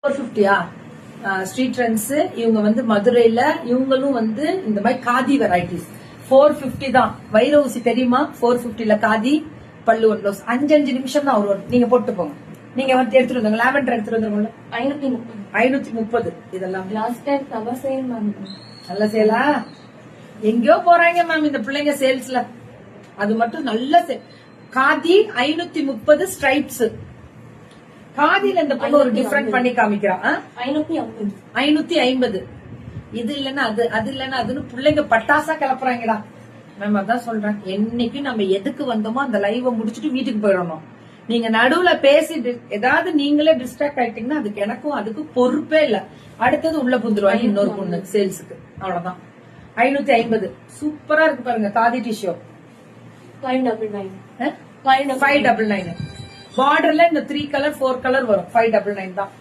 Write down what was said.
450 street trends. இவங்க வந்து மதுரையில, இவங்களும் வந்து இந்த மாதிரி காதி வெரைட்டிஸ் 450 தான். வைர ஊசி தெரியுமா? 450ல காதி பல்லு ஒன் ப்ளவுஸ். 5 நிமிஷம் தான் வரும். நீங்க போட்டு போங்க. நீங்க வந்து எடுத்துட்டு வந்தாங்க லாவெண்டர் எடுத்துட்டு வந்துருங்க. 530 இதெல்லாம். லாஸ்ட் டைம் கவ சேல் மேம். நல்ல சேலா? எங்கயோ போறாங்க மேம் இந்த பிள்ளைங்க சேல்ஸ்ல. அது மட்டும் நல்ல சேல். காதி 530 ஸ்ட்ரைப்ஸ். காதில இந்த பொண்ணு ஒரு டிஃபரெண்ட் பண்ணி காமிக்கிறான். 550. இது இல்லன்னா அது, அது இல்லன்னா அதுன்னு பிள்ளைங்க பட்டாசா கிளப்புறாங்கடா. மேம் அதான் சொல்றேன், என்னைக்கு நம்ம எதுக்கு வந்தோமோ அந்த லைவ முடிச்சுட்டு வீட்டுக்கு போயிடணும். நீங்க நடுவுல பேசி ஏதாவது நீங்களே டிஸ்ட்ராக்ட் ஆயிட்டீங்கன்னா அதுக்கு எனக்கும் அதுக்கு பொறுப்பே இல்ல. அடுத்தது உள்ள புந்துருவாங்க இன்னொரு பொண்ணு சேல்ஸுக்கு. அவ்வளவுதான். 550 சூப்பரா இருக்கு பாருங்க. காதி டிஷ்யூ 599. பார்டர்ல இந்த 3 கலர் 4 கலர் வரும். 599 தான்.